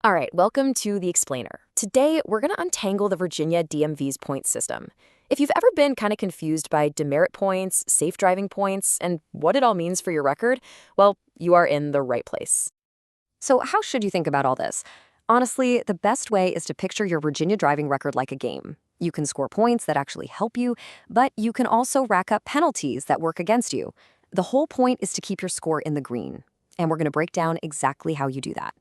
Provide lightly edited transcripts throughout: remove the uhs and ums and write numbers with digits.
All right, welcome to The Explainer. Today, we're going to untangle the Virginia DMV's points system. If you've ever been kind of confused by demerit points, safe driving points, and what it all means for your record, well, you are in the right place. So how should you think about all this? Honestly, the best way is to picture your Virginia driving record like a game. You can score points that actually help you, but you can also rack up penalties that work against you. The whole point is to keep your score in the green. And we're going to break down exactly how you do that.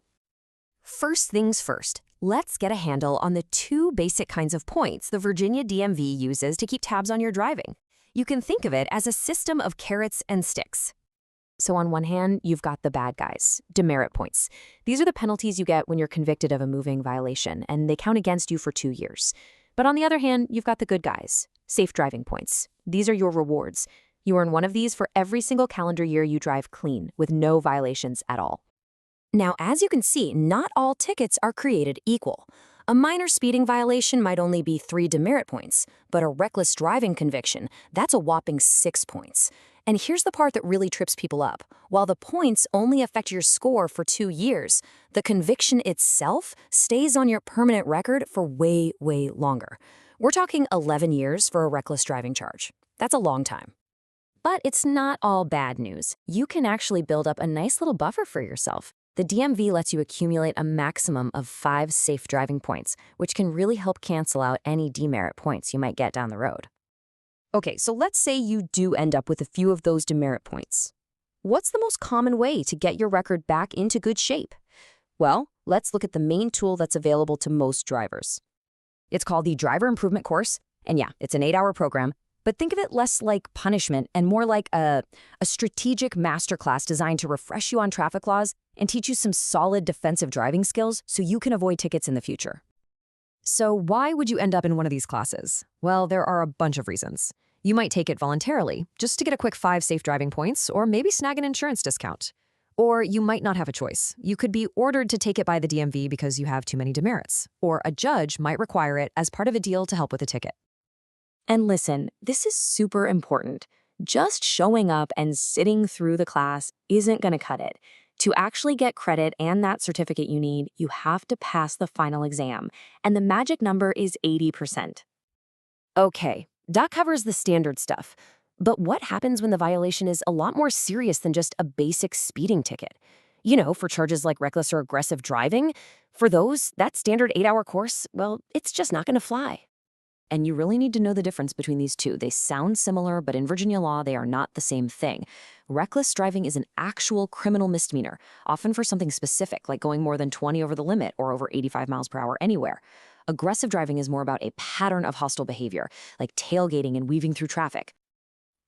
First things first, let's get a handle on the two basic kinds of points the Virginia DMV uses to keep tabs on your driving. You can think of it as a system of carrots and sticks. So on one hand, you've got the bad guys, demerit points. These are the penalties you get when you're convicted of a moving violation, and they count against you for 2 years. But on the other hand, you've got the good guys, safe driving points. These are your rewards. You earn one of these for every single calendar year you drive clean, with no violations at all. Now, as you can see, not all tickets are created equal. A minor speeding violation might only be 3 demerit points, but a reckless driving conviction, that's a whopping 6 points. And here's the part that really trips people up. While the points only affect your score for 2 years, the conviction itself stays on your permanent record for way, way longer. We're talking 11 years for a reckless driving charge. That's a long time. But it's not all bad news. You can actually build up a nice little buffer for yourself. The DMV lets you accumulate a maximum of 5 safe driving points, which can really help cancel out any demerit points you might get down the road. Okay, so let's say you do end up with a few of those demerit points. What's the most common way to get your record back into good shape? Well, let's look at the main tool that's available to most drivers. It's called the Driver Improvement Course, and yeah, it's an 8-hour program. But think of it less like punishment and more like a strategic masterclass designed to refresh you on traffic laws and teach you some solid defensive driving skills so you can avoid tickets in the future. So why would you end up in one of these classes? Well, there are a bunch of reasons. You might take it voluntarily, just to get a quick 5 safe driving points, or maybe snag an insurance discount. Or you might not have a choice. You could be ordered to take it by the DMV because you have too many demerits. Or a judge might require it as part of a deal to help with a ticket. And listen, this is super important. Just showing up and sitting through the class isn't going to cut it. To actually get credit and that certificate you need, you have to pass the final exam, and the magic number is 80%. Okay, that covers the standard stuff. But what happens when the violation is a lot more serious than just a basic speeding ticket? You know, for charges like reckless or aggressive driving, for those, that standard 8-hour course, well, it's just not going to fly. And you really need to know the difference between these two. They sound similar, but in Virginia law, they are not the same thing. Reckless driving is an actual criminal misdemeanor, often for something specific, like going more than 20 over the limit or over 85 miles per hour anywhere. Aggressive driving is more about a pattern of hostile behavior, like tailgating and weaving through traffic.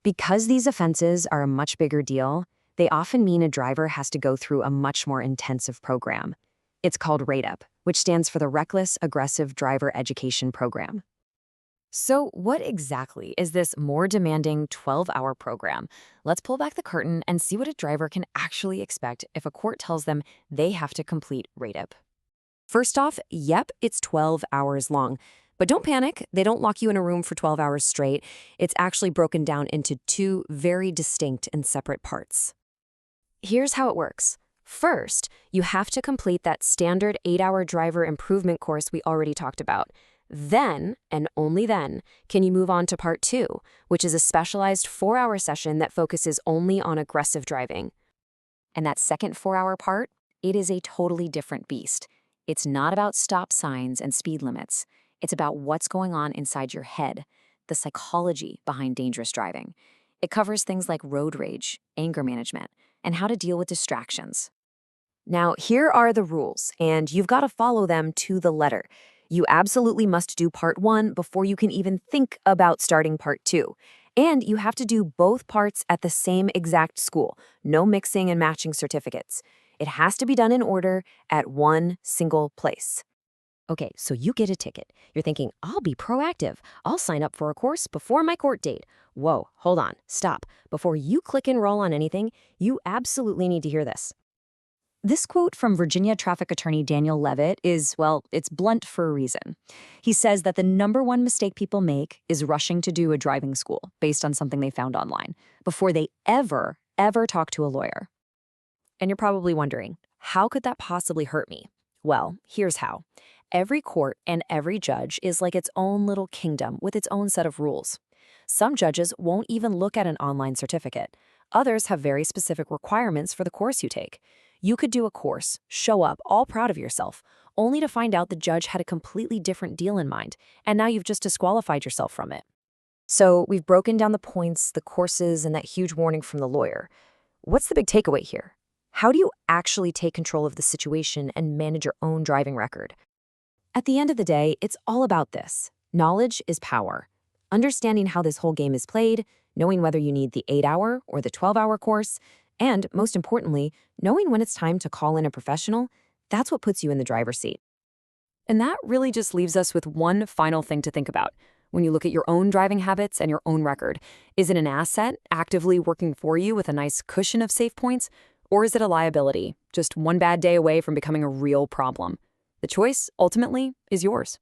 Because these offenses are a much bigger deal, they often mean a driver has to go through a much more intensive program. It's called RATEP, which stands for the Reckless Aggressive Driver Education Program. So what exactly is this more demanding 12-hour program? Let's pull back the curtain and see what a driver can actually expect if a court tells them they have to complete RATEP. First off, yep, it's 12 hours long. But don't panic, they don't lock you in a room for 12 hours straight. It's actually broken down into 2 very distinct and separate parts. Here's how it works. First, you have to complete that standard 8-hour driver improvement course we already talked about. Then, and only then, can you move on to part 2, which is a specialized 4-hour session that focuses only on aggressive driving. And that second 4-hour part, it is a totally different beast. It's not about stop signs and speed limits. It's about what's going on inside your head, the psychology behind dangerous driving. It covers things like road rage, anger management, and how to deal with distractions. Now, here are the rules, and you've got to follow them to the letter. You absolutely must do part 1 before you can even think about starting part 2. And you have to do both parts at the same exact school. No mixing and matching certificates. It has to be done in order at one single place. Okay, so you get a ticket. You're thinking, I'll be proactive. I'll sign up for a course before my court date. Whoa, hold on, stop. Before you click enroll on anything, you absolutely need to hear this. This quote from Virginia traffic attorney Daniel Levitt is, well, it's blunt for a reason. He says that the number one mistake people make is rushing to do a driving school based on something they found online before they ever talk to a lawyer. And you're probably wondering, how could that possibly hurt me? Well, here's how. Every court and every judge is like its own little kingdom with its own set of rules. Some judges won't even look at an online certificate. Others have very specific requirements for the course you take. You could do a course, show up all proud of yourself, only to find out the judge had a completely different deal in mind, and now you've just disqualified yourself from it. So we've broken down the points, the courses, and that huge warning from the lawyer. What's the big takeaway here? How do you actually take control of the situation and manage your own driving record? At the end of the day, it's all about this. Knowledge is power. Understanding how this whole game is played, knowing whether you need the 8-hour or the 12-hour course, and most importantly, knowing when it's time to call in a professional, that's what puts you in the driver's seat. And that really just leaves us with one final thing to think about. When you look at your own driving habits and your own record, is it an asset actively working for you with a nice cushion of safe points? Or is it a liability, just one bad day away from becoming a real problem? The choice, ultimately, is yours.